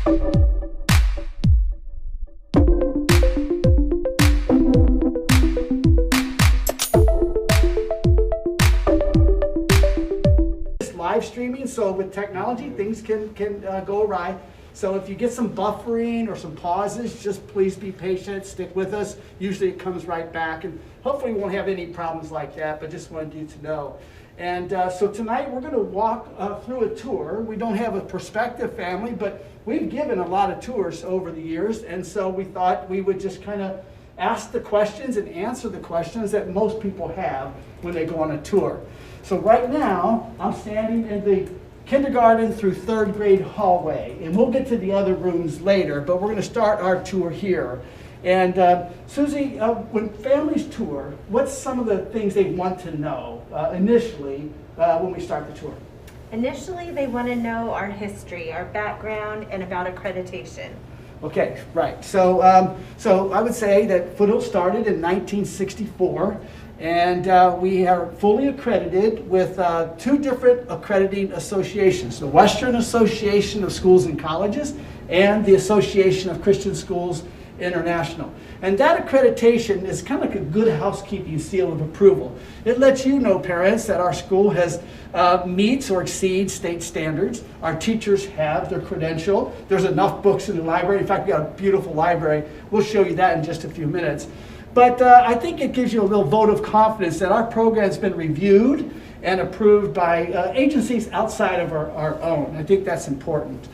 Live streaming, so with technology things can go awry. So if you get some buffering or some pauses, just please be patient, stick with us. Usually it comes right back, and hopefully we won't have any problems like that, but just wanted you to know. And so tonight we're going to walk through a tour. We don't have a prospective family, but we've given a lot of tours over the years, and so we thought we would just kind of ask the questions and answer the questions that most people have when they go on a tour. So right now, I'm standing in the kindergarten through third grade hallway, and we'll get to the other rooms later, but we're going to start our tour here. And Suzy, when families tour, what's some of the things they want to know initially when we start the tour? Initially, they want to know our history, our background, and about accreditation. Okay, right. So, so I would say that Foothill started in 1964. And we are fully accredited with two different accrediting associations, the Western Association of Schools and Colleges and the Association of Christian Schools International. And that accreditation is kind of like a good housekeeping seal of approval. It lets you know, parents, that our school has meets or exceeds state standards. Our teachers have their credential. There's enough books in the library. In fact, we've got a beautiful library. We'll show you that in just a few minutes. But I think it gives you a little vote of confidence that our program's been reviewed and approved by agencies outside of our own. I think that's important.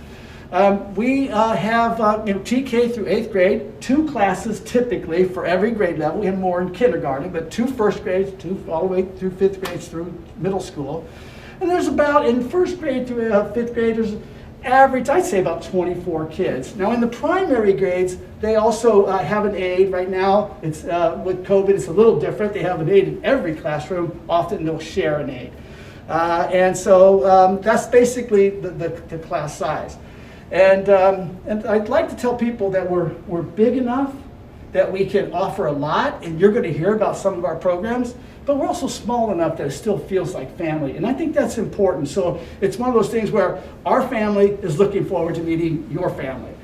We have TK through 8th grade, 2 classes typically for every grade level. We have more in kindergarten, but 2 first grades, 2 all the way through 5th grades through middle school. And there's about, in 1st grade through 5th grade, there's average, I'd say about 24 kids. Now in the primary grades, they also have an aide. Right now, it's with COVID, it's a little different. They have an aide in every classroom. Often they'll share an aide. And so that's basically the class size. And I'd like to tell people that we're big enough that we can offer a lot, and you're going to hear about some of our programs, but we're also small enough that it still feels like family. And I think that's important. So it's one of those things where our family is looking forward to meeting your family.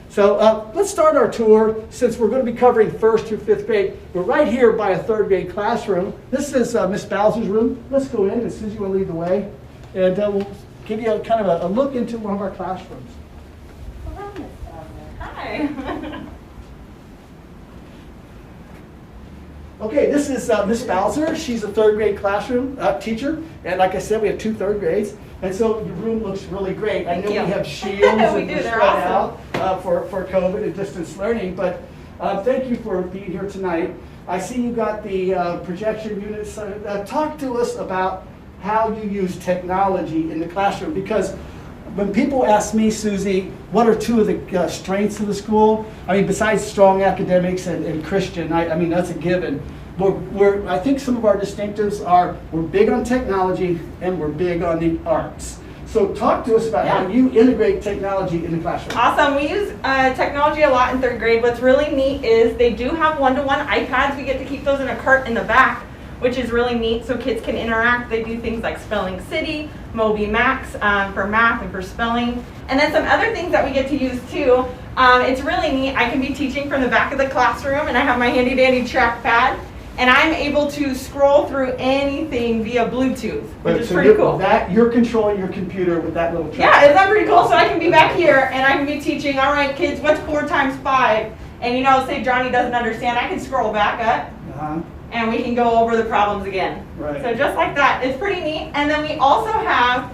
So let's start our tour. Since we're going to be covering 1st through 5th grade, we're right here by a 3rd grade classroom. This is Miss Bowser's room. Let's go in, and Suzy will lead the way. And we'll give you kind of a look into one of our classrooms. Hello, Miss Bowser. Hi. Okay, this is Miss Bowser. She's a 3rd grade classroom teacher, and like I said, we have 2 3rd grades, and so your room looks really great. I know we have shields and we're spread out for COVID and distance learning, but thank you for being here tonight. I see you got the projection units. Talk to us about how you use technology in the classroom, because when people ask me, Suzy, what are 2 of the strengths of the school? I mean, besides strong academics and Christian, I mean, that's a given. I think some of our distinctives are we're big on technology and we're big on the arts. So talk to us about how you integrate technology in the classroom. Awesome. We use technology a lot in 3rd grade. What's really neat is they do have one-to-one iPads. We get to keep those in a cart in the back, which is really neat, so kids can interact. They do things like Spelling City, Moby Max for math and for spelling. And then some other things that we get to use too. It's really neat. I can be teaching from the back of the classroom, and I have my handy dandy trackpad, and I'm able to scroll through anything via Bluetooth, which is pretty cool. You're controlling your computer with that little trackpad. Yeah, isn't that pretty cool? So I can be back here, and I can be teaching, all right, kids, what's 4 times 5? And you know, say Johnny doesn't understand, I can scroll back up. And we can go over the problems again. Right. So just like that, it's pretty neat. And then we also have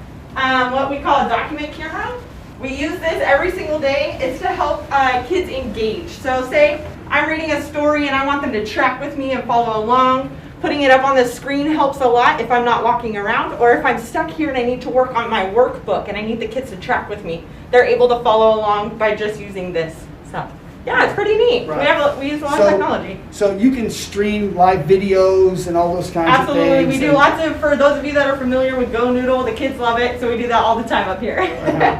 what we call a document camera. We use this every single day. It's to help kids engage. So say I'm reading a story and I want them to track with me and follow along. Putting it up on the screen helps a lot if I'm not walking around, or if I'm stuck here and I need to work on my workbook and I need the kids to track with me. They're able to follow along by just using this stuff. Yeah, it's pretty neat. Right. We use a lot of technology. So you can stream live videos and all those kinds of things. Absolutely. We do lots of, for those of you that are familiar with Go Noodle, the kids love it, so we do that all the time up here.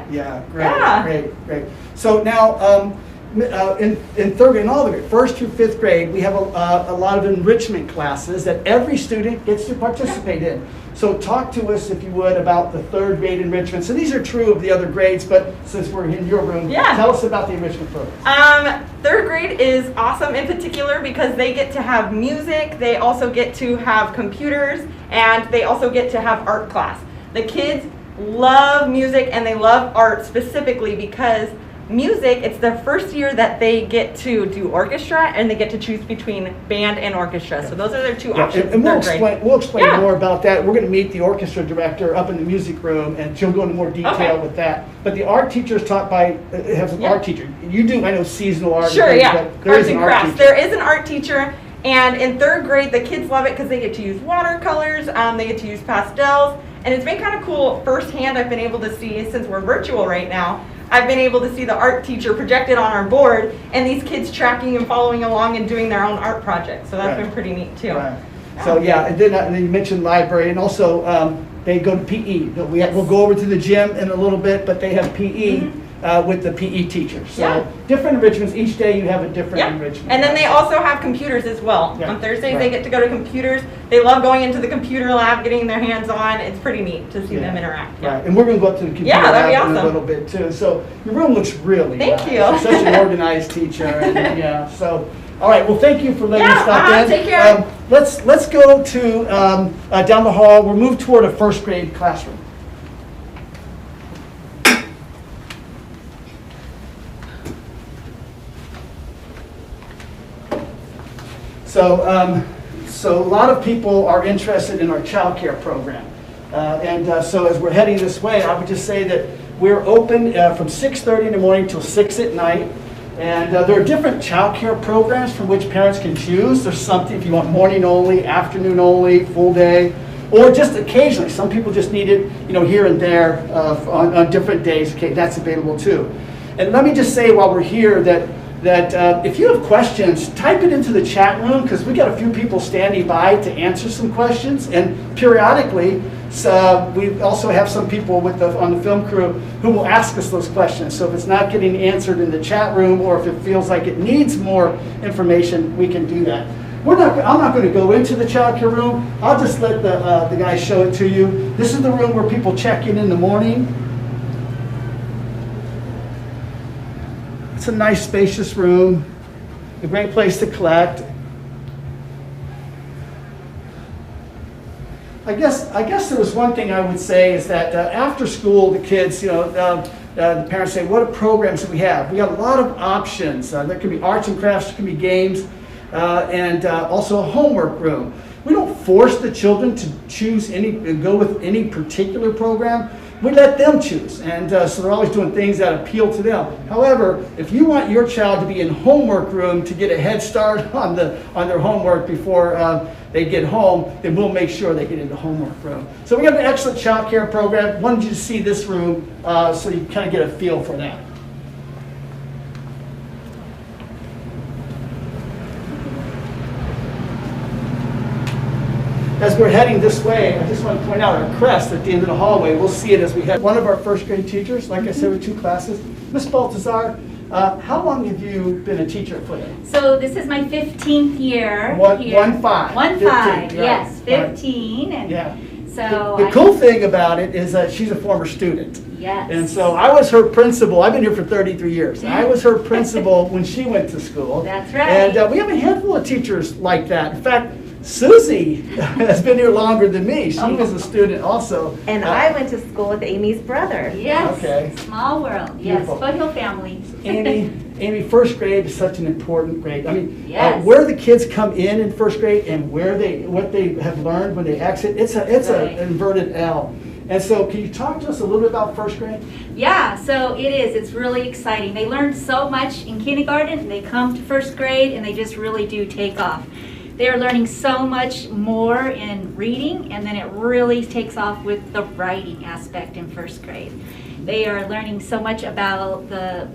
Yeah, great. So now, in 3rd grade and all the grade, 1st through 5th grade, we have a lot of enrichment classes that every student gets to participate in. So talk to us, if you would, about the third grade enrichment. So these are true of the other grades, but since we're in your room, tell us about the enrichment program. Third grade is awesome in particular because they get to have music, they also get to have computers, and they also get to have art class. The kids love music and they love art specifically because music, it's their first year that they get to do orchestra and they get to choose between band and orchestra. So those are their two options. And we'll explain more about that. We're going to meet the orchestra director up in the music room and she'll go into more detail with that. But the art teacher is taught by, has an art teacher. You do, I know, seasonal art. Sure, but there is an art teacher. There is an art teacher. And in third grade, the kids love it because they get to use watercolors, they get to use pastels. And it's been kind of cool firsthand. I've been able to see, since we're virtual right now, I've been able to see the art teacher projected on our board and these kids tracking and following along and doing their own art projects. So that's been pretty neat too. Right. So and then you mentioned library, and also they go to PE. We'll go over to the gym in a little bit, but they have PE with the PE teacher. So different enrichments. Each day you have a different enrichment. And then they also have computers as well. On Thursdays they get to go to computers. They love going into the computer lab, getting their hands on. It's pretty neat to see them interact. Right. And we're going to go up to the computer lab in a little bit too. So your room looks really nice. Thank you. Such an organized teacher. And, so. All right. Well, thank you for letting us stop in. Take care. Let's go to down the hall. We'll move toward a first grade classroom. So a lot of people are interested in our child care program. So as we're heading this way, I would just say that we're open from 6:30 in the morning till 6 at night. And there are different child care programs from which parents can choose. There's something if you want morning only, afternoon only, full day, or just occasionally. Some people just need it, here and there on different days. Okay, that's available too. And let me just say while we're here that if you have questions, type it into the chat room because we got a few people standing by to answer some questions. And periodically, we also have some people on the film crew who will ask us those questions. So if it's not getting answered in the chat room or if it feels like it needs more information, we can do that. I'm not going to go into the child care room. I'll just let the guys show it to you. This is the room where people check in the morning. It's a nice spacious room, a great place to collect. I guess there was one thing I would say is that after school, the kids, the parents say, what programs do we have? We got a lot of options. There could be arts and crafts, there could be games, and also a homework room. We don't force the children to go with any particular program. We let them choose, and so they're always doing things that appeal to them. However, if you want your child to be in homework room to get a head start on their homework before they get home, then we'll make sure they get into homework room. So we have an excellent child care program. Wanted you to see this room so you kind of get a feel for that. As we're heading this way, I just want to point out our crest at the end of the hallway. We'll see it as we head. One of our first grade teachers, like I said, with 2 classes. Miss Baltazar, how long have you been a teacher at Foothill? So this is my 15th year. 1-5. 1-5, yes, 15. Right. And so the cool thing about it is that she's a former student. Yes. And so I was her principal. I've been here for 33 years. I was her principal when she went to school. That's right. And we have a handful of teachers like that. In fact, Suzy has been here longer than me. She was a student also. And I went to school with Amy's brother. Yes. Okay. Small world. Beautiful. Yes. Foothill family. Amy, first grade is such an important grade. I mean, yes. Where the kids come in first grade and what they have learned when they exit, it's an inverted L. And so can you talk to us a little bit about first grade? Yeah, so it is. It's really exciting. They learn so much in kindergarten, and they come to first grade, and they just really do take off. They are learning so much more in reading, and then it really takes off with the writing aspect in first grade. They are learning so much about the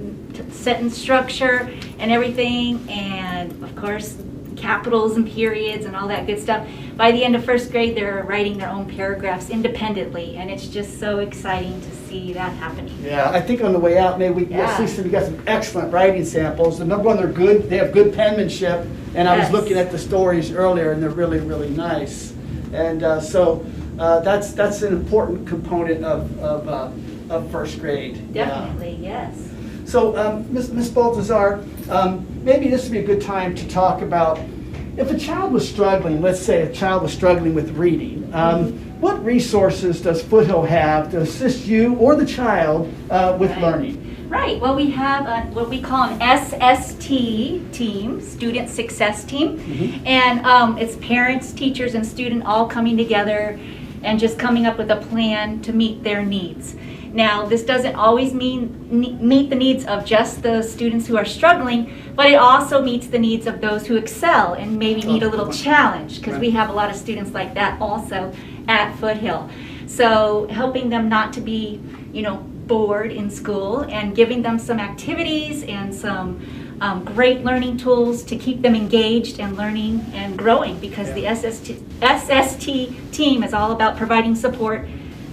sentence structure and everything, and of course, capitals and periods and all that good stuff. By the end of first grade, they're writing their own paragraphs independently, and it's just so exciting to see that happening. Yeah, I think on the way out, maybe we see some, we got some excellent writing samples. The number one, they're good. They have good penmanship, and I was looking at the stories earlier, and they're really, really nice. And that's an important component of first grade. Definitely, yes. So, Ms. Baltazar, maybe this would be a good time to talk about if a child was struggling, let's say a child was struggling with reading, what resources does Foothill have to assist you or the child with learning? Right. Well, we have what we call an SST team, Student Success Team. And it's parents, teachers, and student all coming together and just coming up with a plan to meet their needs. Now, this doesn't always meet the needs of just the students who are struggling, but it also meets the needs of those who excel and maybe need a little challenge, because we have a lot of students like that also at Foothill. So helping them not to be, bored in school and giving them some activities and some great learning tools to keep them engaged and learning and growing, because the SST team is all about providing support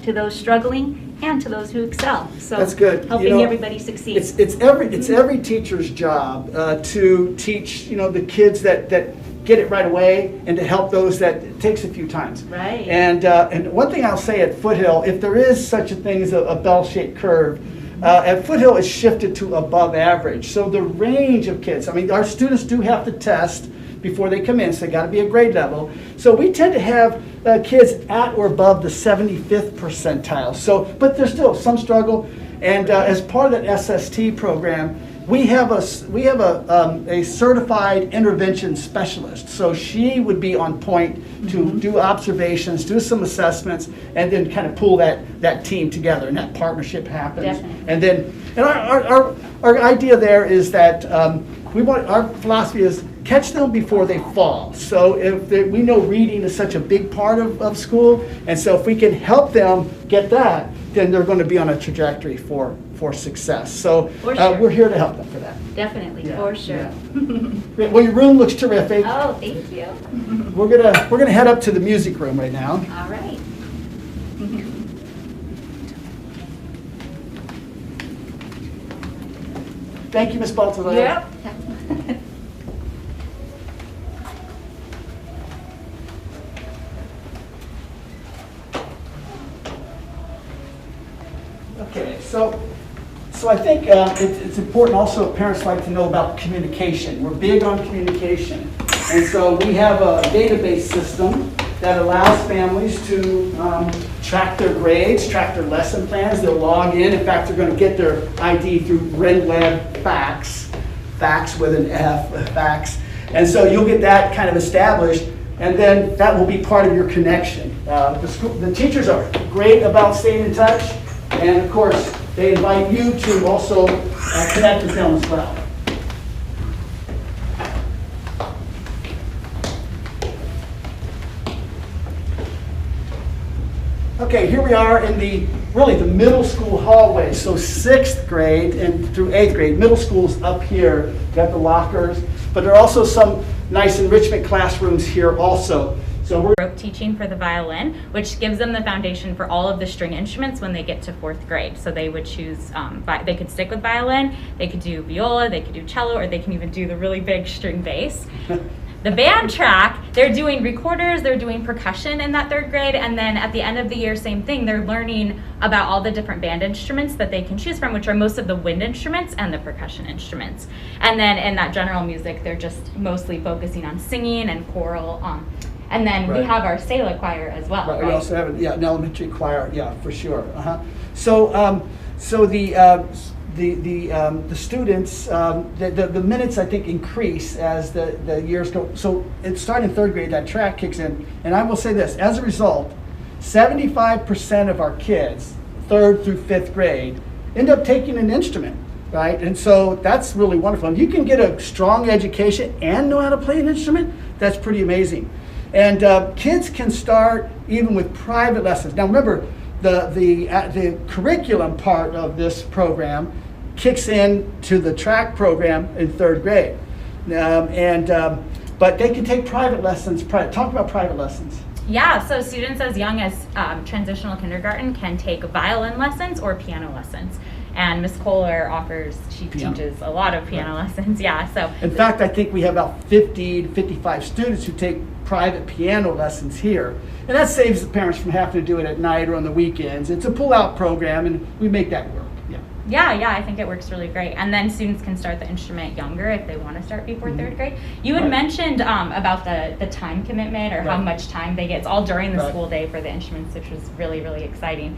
to those struggling and to those who excel. So that's good. Helping everybody succeed. It's every teacher's job to teach the kids that get it right away, and to help those that it takes a few times. Right. And one thing I'll say at Foothill, if there is such a thing as a bell-shaped curve, at Foothill it's shifted to above average. So the range of kids, our students do have to test before they come in, so they got to be a grade level. So we tend to have kids at or above the 75th percentile. So, but there's still some struggle. And as part of that SST program, we have a certified intervention specialist. So she would be on point to do observations, do some assessments, and then kind of pull that team together, and that partnership happens. Definitely. And our idea there is that our philosophy is catch them before they fall. So we know reading is such a big part of school, and so if we can help them get that, then they're going to be on a trajectory for success. So we're here to help them for that. Definitely, for sure. Yeah. Well, your room looks terrific. Oh, thank you. We're gonna head up to the music room right now. All right. Thank you, Ms. Baltazar. Yep. Okay, so I think it's important also, parents like to know about communication. We're big on communication. And so we have a database system that allows families to track their grades, track their lesson plans. They'll log in. In fact, they're going to get their ID through RenWeb Fax with an F, Fax. And so you'll get that kind of established, and then that will be part of your connection. The teachers are great about staying in touch, and of course, they invite you to also connect with them as well. Okay, here we are in the middle school hallway. So 6th grade and through 8th grade, middle school's up here. Got the lockers, but there are also some nice enrichment classrooms here also. So we're rope teaching for the violin, which gives them the foundation for all of the string instruments when they get to 4th grade. So they would choose, they could stick with violin, they could do viola, they could do cello, or they can even do the really big string bass. The band track, they're doing recorders, they're doing percussion in that 3rd grade, and then at the end of the year, same thing, they're learning about all the different band instruments that they can choose from, which are most of the wind instruments and the percussion instruments. And then in that general music, they're just mostly focusing on singing and choral. And then we have our Sela choir as well. Right. We also have an elementary choir, for sure. So the students, the minutes I think increase as the years go. So it's starting in 3rd grade, that track kicks in. And I will say this, as a result, 75% of our kids, 3rd through 5th grade, end up taking an instrument, right? And so that's really wonderful. If you can get a strong education and know how to play an instrument, that's pretty amazing. And kids can start even with private lessons. Now remember, the curriculum part of this program kicks in to the track program in 3rd grade. But they can take private lessons. Talk about private lessons. Yeah, so students as young as transitional kindergarten can take violin lessons or piano lessons. And Ms. Kohler teaches a lot of piano lessons, so. In fact, I think we have about 50 to 55 students who take private piano lessons here. And that saves the parents from having to do it at night or on the weekends. It's a pull-out program, and we make that work. Yeah, I think it works really great. And then students can start the instrument younger if they want to start before third grade. You had mentioned about the time commitment or how much time they get. It's all during the school day for the instruments, which was really, really exciting.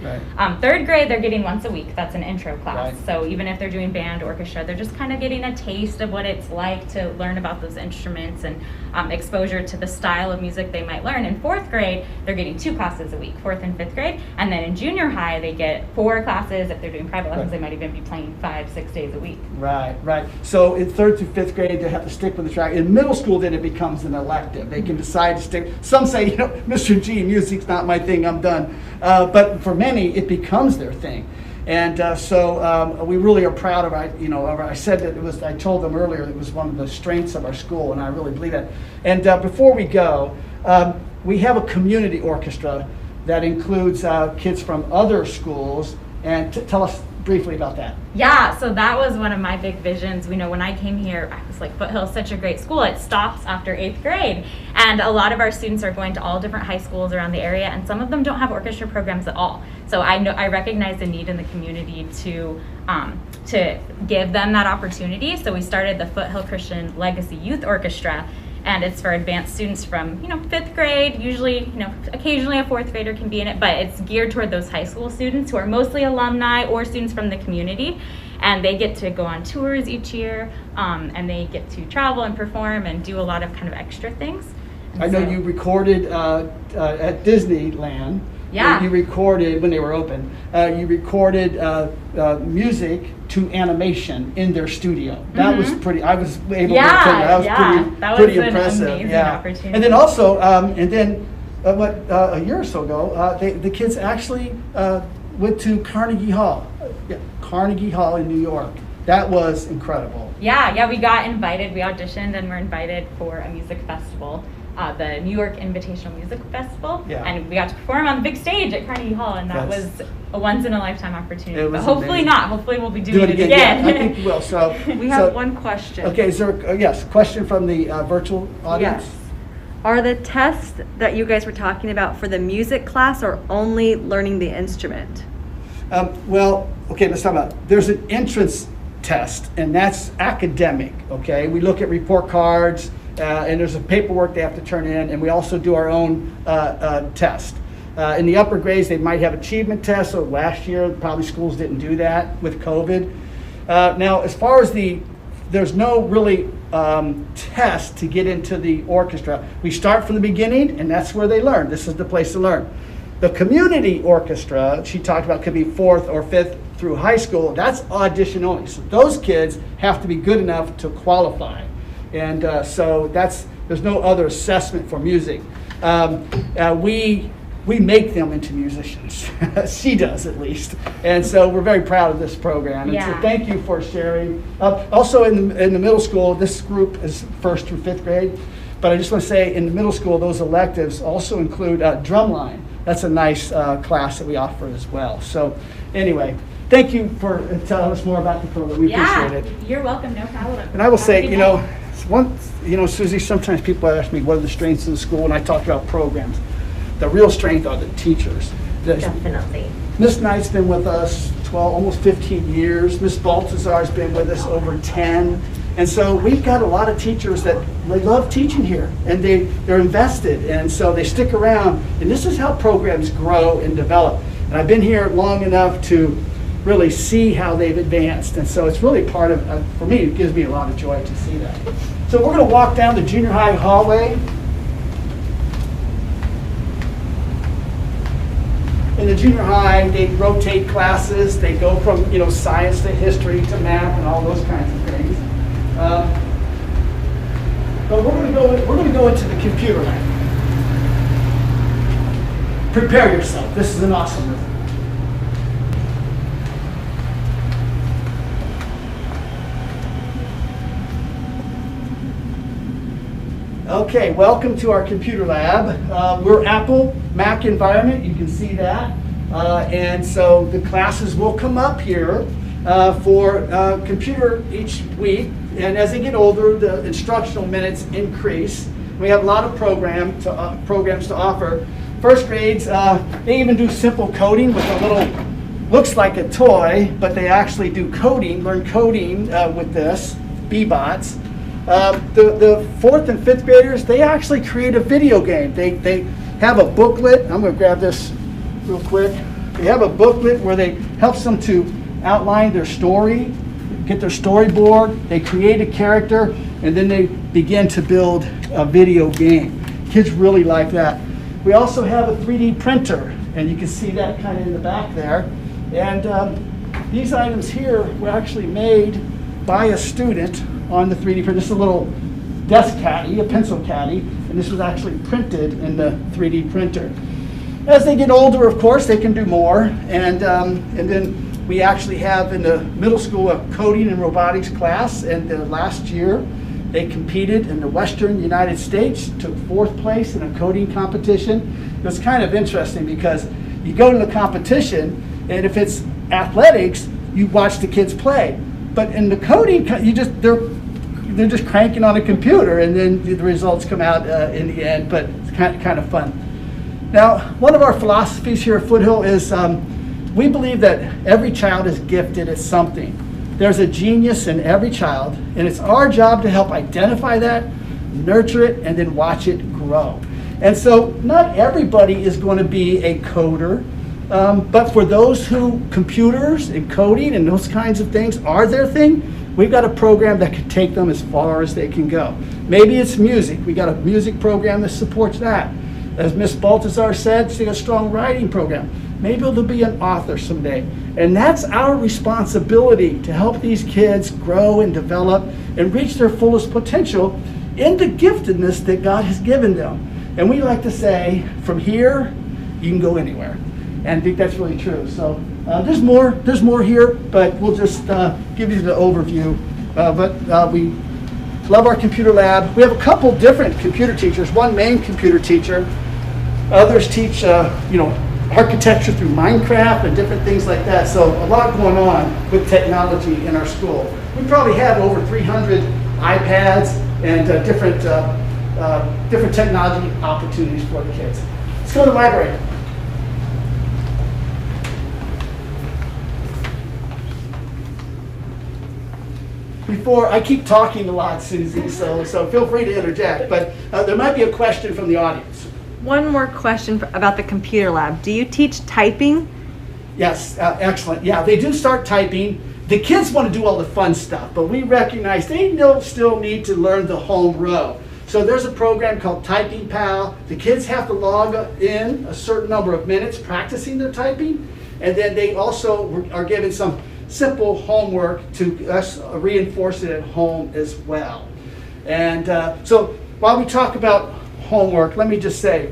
Third grade, they're getting once a week. That's an intro class. So even if they're doing band, orchestra, they're just kind of getting a taste of what it's like to learn about those instruments and exposure to the style of music they might learn. In fourth grade, they're getting 2 classes a week, 4th and 5th grade. And then in junior high, they get 4 classes. If they're doing private lessons, they might even be playing 5-6 days a week. Right. So in 3rd through 5th grade, they have to stick with the track. In middle school, then it becomes an elective. They can decide to stick. Some say, Mr. G, music's not my thing, I'm done. But for many, it becomes their thing. And so we really are proud of I said that it was, I told them earlier, it was one of the strengths of our school, and I really believe that. And before we go, we have a community orchestra that includes kids from other schools. And tell us briefly about that. Yeah, so that was one of my big visions. When I came here, I was like, Foothill is such a great school. It stops after 8th grade. And a lot of our students are going to all different high schools around the area, and some of them don't have orchestra programs at all. So I recognize the need in the community to give them that opportunity. So we started the Foothill Christian Legacy Youth Orchestra, and it's for advanced students from 5th grade. Usually, occasionally a 4th grader can be in it, but it's geared toward those high school students who are mostly alumni or students from the community, and they get to go on tours each year, and they get to travel and perform and do a lot of kind of extra things. And I know you recorded at Disneyland. Yeah. You recorded, when they were open, you recorded music to animation in their studio. That was pretty, I was able to tell you, that was pretty impressive. An amazing opportunity. And then also, a year or so ago, the kids actually went to Carnegie Hall. Carnegie Hall in New York. That was incredible. Yeah, we got invited. We auditioned and were invited for a music festival. The New York Invitational Music Festival, and we got to perform on the big stage at Carnegie Hall, and that was a once-in-a-lifetime opportunity. But hopefully amazing. Not. Hopefully we'll be doing it again. Yeah, I think we will. So we have one question. Okay, is there a question from the virtual audience? Yes. Are the tests that you guys were talking about for the music class or only learning the instrument? Let's talk about, there's an entrance test, and that's academic, okay? We look at report cards, and there's a paperwork they have to turn in, and we also do our own test. In the upper grades, they might have achievement tests. So last year, probably schools didn't do that with COVID. Now, as far as there's no really test to get into the orchestra. We start from the beginning, and that's where they learn. This is the place to learn. The community orchestra, she talked about, could be 4th or 5th through high school. That's audition only. So those kids have to be good enough to qualify. And so there's no other assessment for music. We make them into musicians. She does, at least. And so we're very proud of this program. And so thank you for sharing. Also in the middle school, this group is 1st through 5th grade. But I just want to say, in the middle school, those electives also include drumline. That's a nice class that we offer as well. So anyway, thank you for telling us more about the program. We appreciate it. You're welcome. No problem. And I will say, Suzy, sometimes people ask me what are the strengths of the school, and I talk about programs. The real strength are the teachers. Definitely. Miss Knight's been with us almost 15 years. Miss Baltazar's been with us over 10. And so we've got a lot of teachers that they love teaching here, and they're invested, and so they stick around. And this is how programs grow and develop. And I've been here long enough to really see how they've advanced. And so it's really part of, for me, it gives me a lot of joy to see that. So we're going to walk down the junior high hallway. In the junior high, they rotate classes. They go from science to history to math and all those kinds of things. But we're going to go into the computer lab. Prepare yourself. This is an awesome room. Okay, welcome to our computer lab. We're Apple Mac environment, you can see that. And so the classes will come up here for computer each week. And as they get older, the instructional minutes increase. We have a lot of programs to offer. First grades, they even do simple coding with a little, looks like a toy, but they actually do coding, learn coding with this, B-bots. The 4th and 5th graders, they actually create a video game. They have a booklet. I'm going to grab this real quick. They have a booklet where they helps them to outline their story, get their storyboard. They create a character, and then they begin to build a video game. Kids really like that. We also have a 3D printer, and you can see that kind of in the back there. And these items here were actually made by a student on the 3D printer. This is a little desk caddy, a pencil caddy, and this was actually printed in the 3D printer. As they get older, of course, they can do more, and then we actually have in the middle school a coding and robotics class, and last year they competed in the Western United States, took 4th place in a coding competition. It was kind of interesting because you go to the competition, and if it's athletics, you watch the kids play. But in the coding, they're just cranking on a computer, and then the results come out in the end. But it's kind of fun. Now, one of our philosophies here at Foothill is we believe that every child is gifted at something. There's a genius in every child, and it's our job to help identify that, nurture it, and then watch it grow. And so not everybody is going to be a coder, but for those who computers and coding and those kinds of things are their thing, we've got a program that can take them as far as they can go. Maybe it's music. We got a music program that supports that. As Miss Baltazar said, she's got a strong writing program. Maybe they'll be an author someday. And that's our responsibility to help these kids grow and develop and reach their fullest potential in the giftedness that God has given them. And we like to say, from here, you can go anywhere. And I think that's really true. So there's more here, but we'll just give you the overview. We love our computer lab. We have a couple different computer teachers. One main computer teacher. Others teach, architecture through Minecraft and different things like that. So a lot going on with technology in our school. We probably have over 300 iPads and different technology opportunities for the kids. Let's go to the library. Before, I keep talking a lot, Suzy, so feel free to interject, but there might be a question from the audience. One more question about the computer lab. Do you teach typing? Yes, excellent. Yeah, they do start typing. The kids want to do all the fun stuff, but we recognize they still need to learn the home row. So there's a program called Typing Pal. The kids have to log in a certain number of minutes practicing their typing, and then they also are given some simple homework to reinforce it at home as well. And so while we talk about homework, let me just say,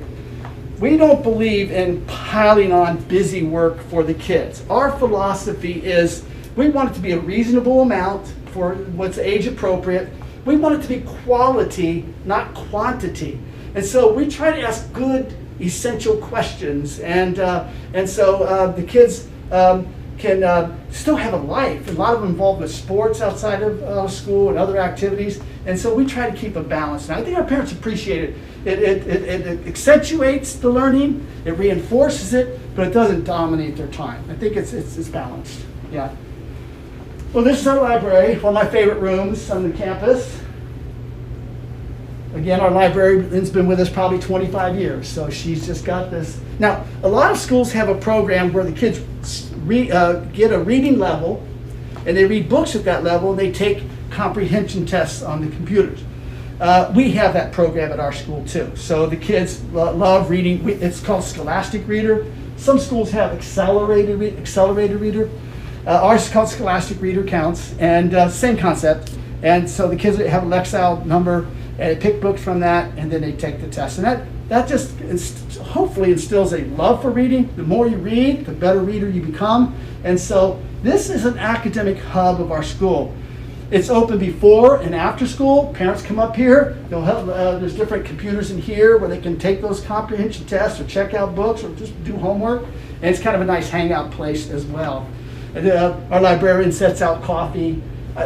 we don't believe in piling on busy work for the kids. Our philosophy is we want it to be a reasonable amount for what's age appropriate. We want it to be quality, not quantity. And so we try to ask good, essential questions. And so the kids can still have a life. A lot of them involved with sports outside of school and other activities. And so we try to keep a balance. And I think our parents appreciate it. It accentuates the learning, it reinforces it, but it doesn't dominate their time. I think it's balanced. Yeah. Well, this is our library, one of my favorite rooms on the campus. Again, our librarian's been with us probably 25 years, so she's just got this. Now, a lot of schools have a program where the kids get a reading level, and they read books at that level, and they take comprehension tests on the computers. We have that program at our school too. So the kids love reading. It's called Scholastic Reader. Some schools have accelerated reader. Ours is called Scholastic Reader Counts, and same concept. And so the kids have an Excel number, and they pick books from that, and then they take the test. And that just hopefully instills a love for reading. The more you read, the better reader you become. And so this is an academic hub of our school. It's open before and after school. Parents come up here. They'll help, there's different computers in here where they can take those comprehension tests or check out books or just do homework. And it's kind of a nice hangout place as well. And, our librarian sets out coffee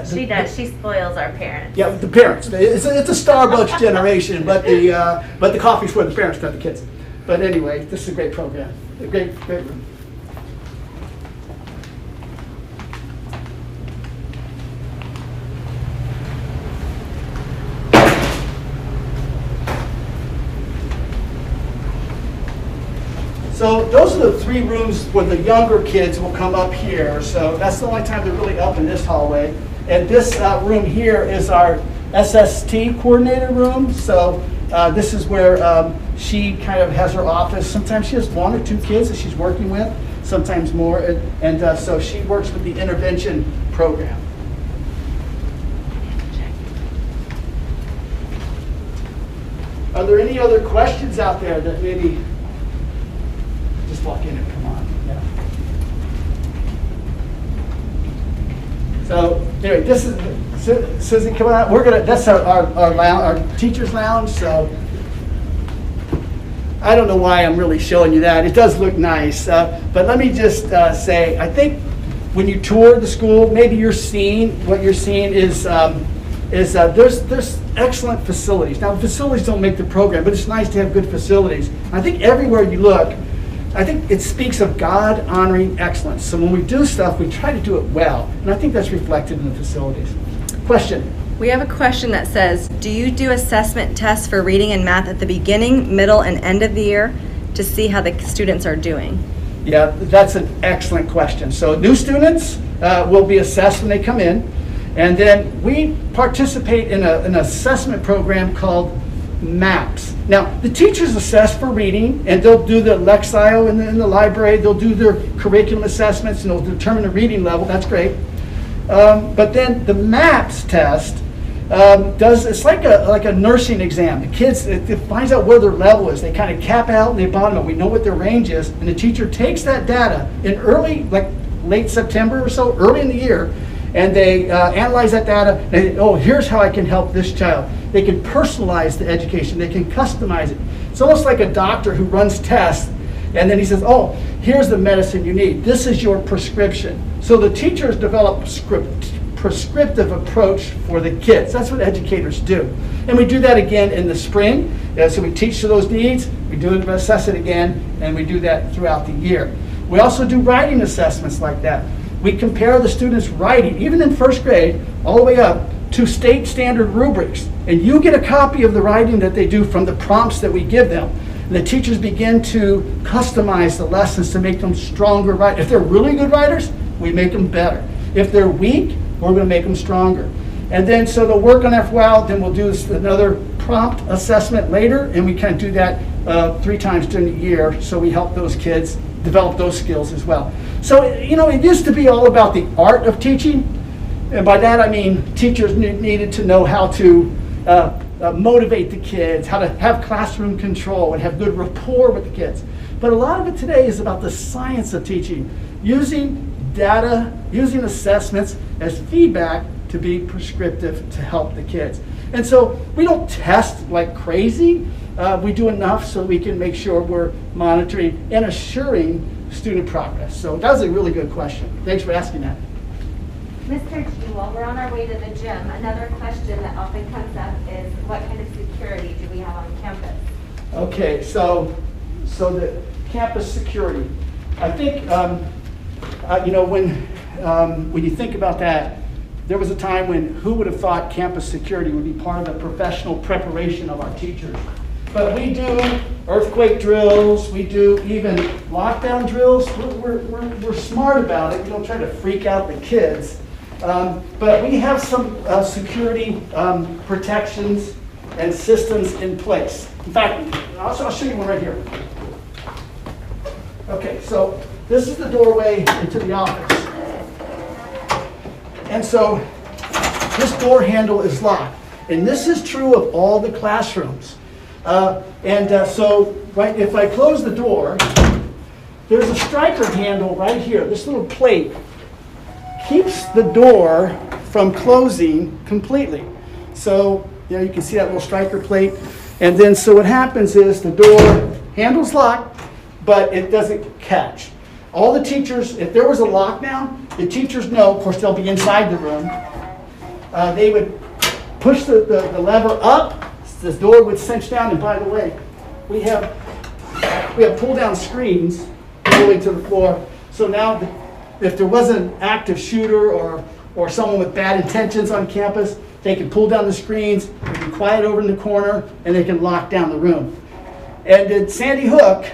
She does. She spoils our parents. Yeah, the parents. It's a Starbucks generation, but the coffee's for the parents, not the kids. But anyway, this is a great program. A great room. So those are the 3 rooms where the younger kids will come up here. So that's the only time they're really up in this hallway. And this room here is our SST coordinator room. So this is where she kind of has her office. Sometimes she has 1 or 2 kids that she's working with, sometimes more. And so she works with the intervention program. Are there any other questions out there that maybe... Just walk in and come on. Yeah. So anyway, this is Suzy. Come on. We're gonna. That's our lounge, our teachers' lounge. So I don't know why I'm really showing you that. It does look nice, but let me just say, I think when you tour the school, maybe what you're seeing is there's excellent facilities. Now, facilities don't make the program, but it's nice to have good facilities. I think everywhere you look, I think it speaks of God honoring excellence. So when we do stuff, we try to do it well. And I think that's reflected in the facilities. Question? We have a question that says, do you do assessment tests for reading and math at the beginning, middle, and end of the year to see how the students are doing? Yeah, that's an excellent question. So new students will be assessed when they come in. And then we participate in an assessment program called MAPS. Now, the teachers assess for reading, and they'll do the Lexile in the library. They'll do their curriculum assessments, and they'll determine the reading level. That's great. But then the MAPS test it's like a nursing exam. The kids, it finds out where their level is. They kind of cap out and they bottom out. We know what their range is, and the teacher takes that data in late September or so, early in the year, and they analyze that data, and here's how I can help this child. They can personalize the education. They can customize it. It's almost like a doctor who runs tests, and then he says, here's the medicine you need. This is your prescription. So the teachers develop prescriptive approach for the kids. That's what educators do. And we do that again in the spring. So we teach to those needs, we do it, assess it again, and we do that throughout the year. We also do writing assessments like that. We compare the students' writing, even in first grade, all the way up to state standard rubrics. And you get a copy of the writing that they do from the prompts that we give them. And the teachers begin to customize the lessons to make them stronger writers. If they're really good writers, we make them better. If they're weak, we're going to make them stronger. And then so they'll work on that for a while, then we'll do another prompt assessment later, and we kind of do that 3 times during the year, so we help those kids develop those skills as well. So, it used to be all about the art of teaching, and by that I mean teachers needed to know how to motivate the kids, how to have classroom control and have good rapport with the kids. But a lot of it today is about the science of teaching, using data, using assessments as feedback to be prescriptive to help the kids. And so we don't test like crazy. We do enough so we can make sure we're monitoring and assuring student progress. So that was a really good question. Thanks for asking that. Mr. G, while we're on our way to the gym, another question that often comes up is what kind of security do we have on campus? Okay, so the campus security. I think, when you think about that, there was a time when who would have thought campus security would be part of the professional preparation of our teachers? But we do earthquake drills, we do even lockdown drills. We're smart about it. We don't try to freak out the kids. But we have some security protections and systems in place. In fact, I'll show you one right here. Okay, so this is the doorway into the office. And so this door handle is locked. And this is true of all the classrooms. So if I close the door, there's a striker handle right here. This little plate keeps the door from closing completely. So you can see that little striker plate. And then so what happens is the door handle's locked, but it doesn't catch. All the teachers, if there was a lockdown, the teachers know, of course they'll be inside the room, they would push the lever up, the door would cinch down, and by the way, we have pull down screens going to the floor. So now if there was an active shooter or someone with bad intentions on campus, they can pull down the screens, they can quiet over in the corner, and they can lock down the room. And at Sandy Hook,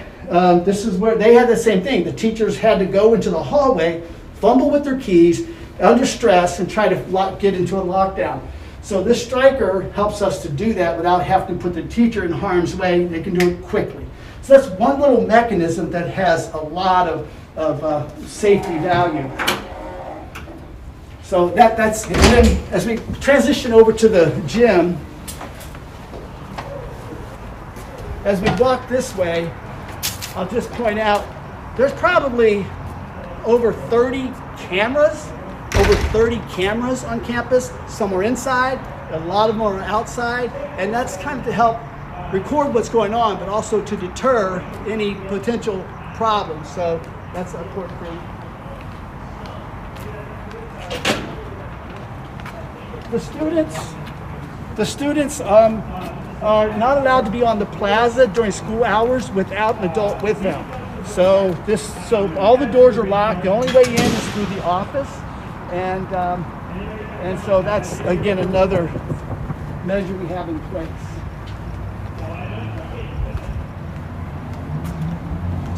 this is where they had the same thing. The teachers had to go into the hallway, fumble with their keys, under stress, and try to get into a lockdown. So this striker helps us to do that without having to put the teacher in harm's way. They can do it quickly. So that's one little mechanism that has a lot of safety value. So that's, and then as we transition over to the gym, as we walk this way, I'll just point out, there's probably over 30 cameras on campus. Some are inside, a lot of them are outside, and that's kind of to help record what's going on, but also to deter any potential problems. So that's an important thing. The students are not allowed to be on the plaza during school hours without an adult with them. So all the doors are locked. The only way in is through the office, and so that's again another measure we have in place.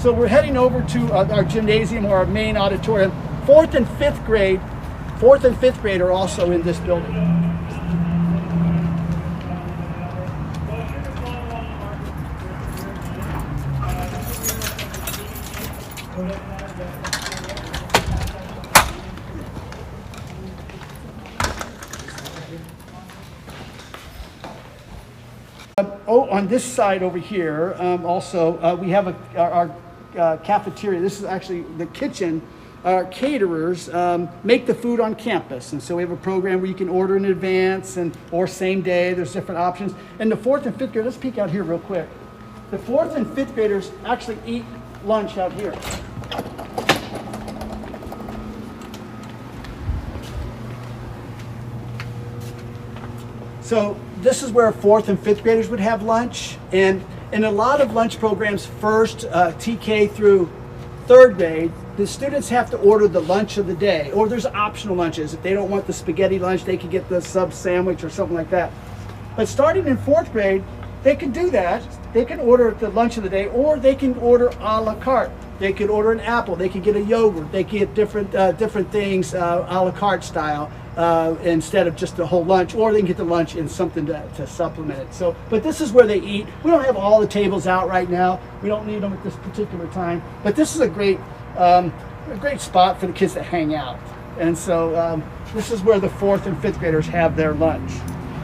So we're heading over to our gymnasium or our main auditorium. Fourth and fifth grade are also in this building. On this side over here, also we have our cafeteria. This is actually the kitchen. Our caterers make the food on campus, and so we have a program where you can order in advance or same day. There's different options. And the fourth and fifth graders, let's peek out here real quick. The fourth and fifth graders actually eat lunch out here. So this is where fourth and fifth graders would have lunch, and in a lot of lunch programs, first TK through third grade, the students have to order the lunch of the day, or there's optional lunches. If they don't want the spaghetti lunch, they could get the sub sandwich or something like that. But starting in fourth grade, they can do that. They can order the lunch of the day, or they can order a la carte. They could order an apple, they could get a yogurt, they could get different things a la carte style instead of just the whole lunch, or they can get the lunch in something to supplement it. So, but this is where they eat. We don't have all the tables out right now. We don't need them at this particular time, but this is a great spot for the kids to hang out. And so this is where the fourth and fifth graders have their lunch.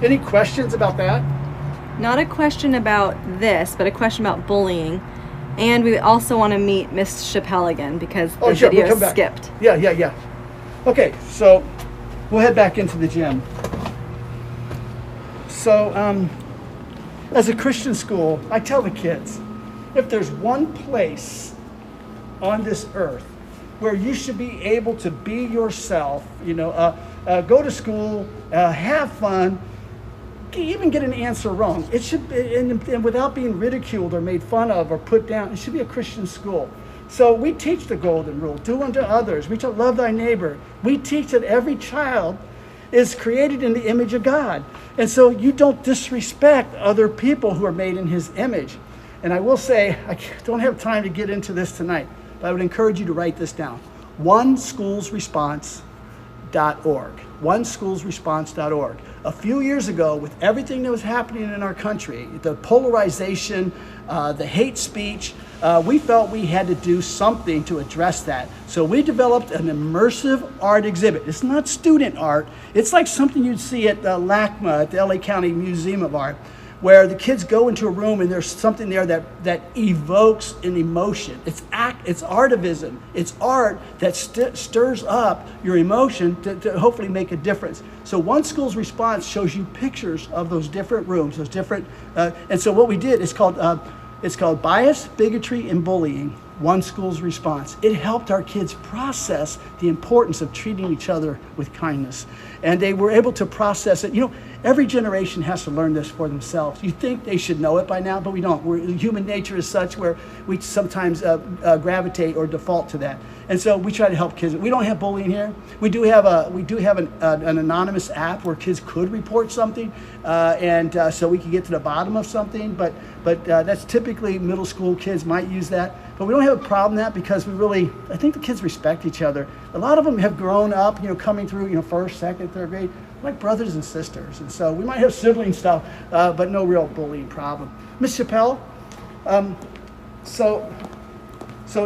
Any questions about that? Not a question about this, but a question about bullying. And we also want to meet Miss Chappelle again because the video skipped. Yeah. Okay, so we'll head back into the gym. So as a Christian school, I tell the kids, if there's one place on this earth where you should be able to be yourself, go to school, have fun, even get an answer wrong. It should be, and without being ridiculed or made fun of or put down, it should be a Christian school. So we teach the golden rule, do unto others. We tell, love thy neighbor. We teach that every child is created in the image of God. And so you don't disrespect other people who are made in his image. And I will say, I don't have time to get into this tonight, but I would encourage you to write this down. oneschoolsresponse.org. oneschoolsresponse.org. A few years ago, with everything that was happening in our country, the polarization, the hate speech, we felt we had to do something to address that. So we developed an immersive art exhibit. It's not student art. It's like something you'd see at LACMA, at the LA County Museum of Art, where the kids go into a room and there's something there that evokes an emotion. It's artivism. It's art that stirs up your emotion to hopefully make a difference. So One School's Response shows you pictures of those different rooms, those different, and so what we did is called Bias, Bigotry, and Bullying. one school's response. It helped our kids process the importance of treating each other with kindness. And they were able to process it. You know, every generation has to learn this for themselves. You think they should know it by now, but we don't. Human nature is such where we sometimes gravitate or default to that. And so we try to help kids. We don't have bullying here. We do have an anonymous app where kids could report something, so we can get to the bottom of something. But that's typically middle school kids might use that. But we don't have a problem with that because I think the kids respect each other. A lot of them have grown up, coming through, first, second, third grade, like brothers and sisters. And so we might have sibling stuff, but no real bullying problem. Ms. Chappelle, so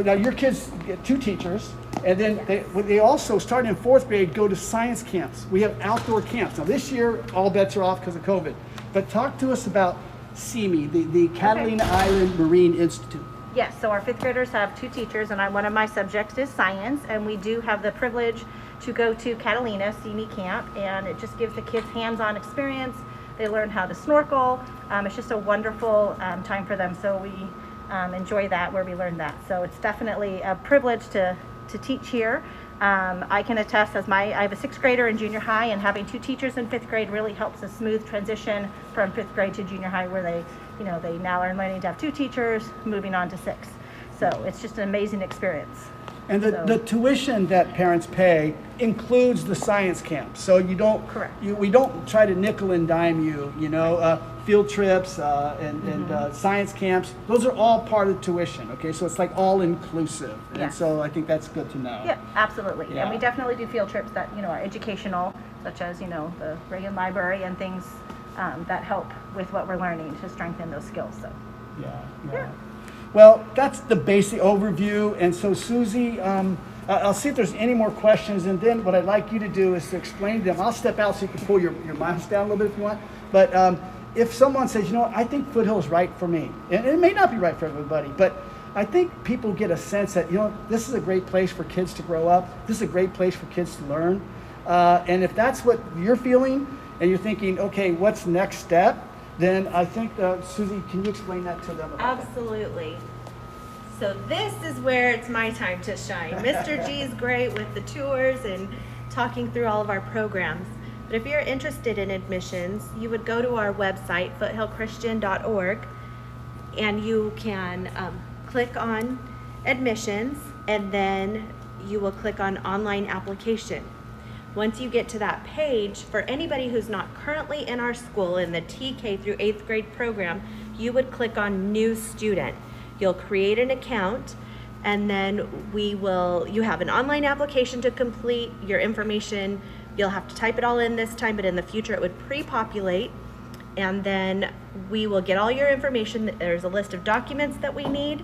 now your kids get 2 teachers, and then they also, starting in 4th grade, go to science camps. We have outdoor camps. Now this year, all bets are off because of COVID. But talk to us about CME, the Catalina Island Marine Institute. Yes, so our 5th graders have 2 teachers, and one of my subjects is science, and we do have the privilege to go to Catalina CME camp, and it just gives the kids hands-on experience. They learn how to snorkel. It's just a wonderful time for them, so we enjoy that where we learn that. So it's definitely a privilege to teach here. I can attest, I have a 6th grader in junior high, and having 2 teachers in 5th grade really helps a smooth transition from 5th grade to junior high, where they now are learning to have 2 teachers, moving on to 6. So it's just an amazing experience. And the tuition that parents pay includes the science camp. So you don't, Correct. We don't try to nickel and dime you, field trips and science camps. Those are all part of tuition, okay? So it's like all inclusive. Yeah. And so I think that's good to know. Yeah, absolutely. Yeah. And we definitely do field trips that, are educational, such as, the Reagan Library and things that help with what we're learning to strengthen those skills. So. Yeah. Well, that's the basic overview. And so Suzy, I'll see if there's any more questions. And then what I'd like you to do is to explain to them. I'll step out so you can pull your mask down a little bit if you want. But if someone says, I think Foothill is right for me, and it may not be right for everybody, but I think people get a sense that, this is a great place for kids to grow up. This is a great place for kids to learn. And if that's what you're feeling and you're thinking, okay, what's the next step? Then I think, Suzy, can you explain that to them? Absolutely. So this is where it's my time to shine. Mr. G is great with the tours and talking through all of our programs. But if you're interested in admissions, you would go to our website, foothillchristian.org, and you can click on admissions, and then you will click on online application. Once you get to that page, for anybody who's not currently in our school in the TK through 8th grade program, you would click on New Student. You'll create an account, and then you have an online application to complete, your information. You'll have to type it all in this time, but in the future it would pre-populate, and then we will get all your information. There's a list of documents that we need,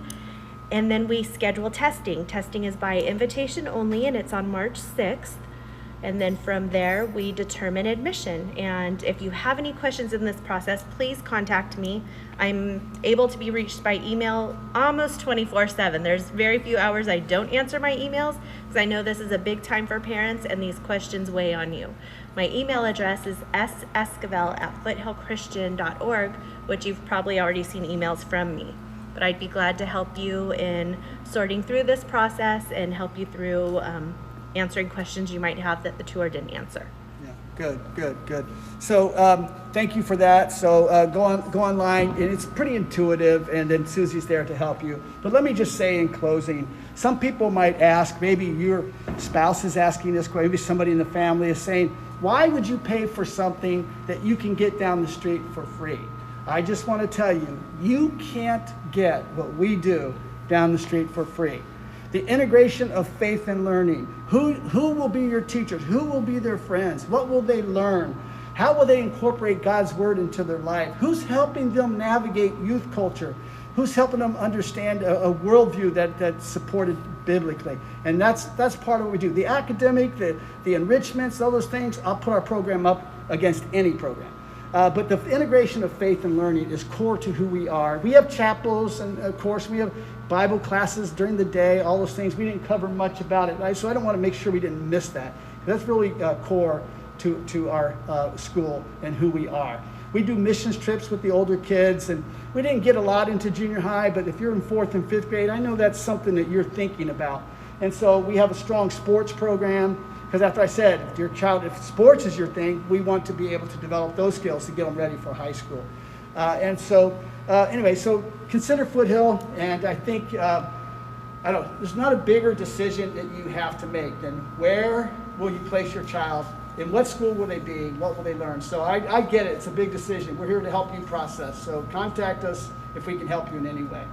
and then we schedule testing. Testing is by invitation only, and it's on March 6th. And then from there, we determine admission. And if you have any questions in this process, please contact me. I'm able to be reached by email almost 24/7. There's very few hours I don't answer my emails because I know this is a big time for parents and these questions weigh on you. My email address is sesquivel@foothillchristian.org, which you've probably already seen emails from me. But I'd be glad to help you in sorting through this process and help you through answering questions you might have that the tour didn't answer. Yeah, good. So thank you for that. So go online, and it's pretty intuitive, and then Suzy's there to help you. But let me just say in closing, some people might ask, maybe your spouse is asking this question, maybe somebody in the family is saying, why would you pay for something that you can get down the street for free? I just want to tell you, you can't get what we do down the street for free. The integration of faith and learning. Who will be your teachers? Who will be their friends? What will they learn? How will they incorporate God's word into their life? Who's helping them navigate youth culture? Who's helping them understand a worldview that's supported biblically? And that's part of what we do. The academic, the enrichments, all those things, I'll put our program up against any program. But the integration of faith and learning is core to who we are. We have chapels, and of course we have Bible classes during the day, all those things. We didn't cover much about it, right? So I don't want to make sure we didn't miss that. That's really core to our school and who we are. We do missions trips with the older kids, and we didn't get a lot into junior high, but if you're in 4th and 5th grade, I know that's something that you're thinking about. And so we have a strong sports program, because after I said, if sports is your thing, we want to be able to develop those skills to get them ready for high school. Anyway, so consider Foothill, and I think, there's not a bigger decision that you have to make than where will you place your child, in what school will they be, what will they learn. So I get it, it's a big decision. We're here to help you process. So contact us if we can help you in any way.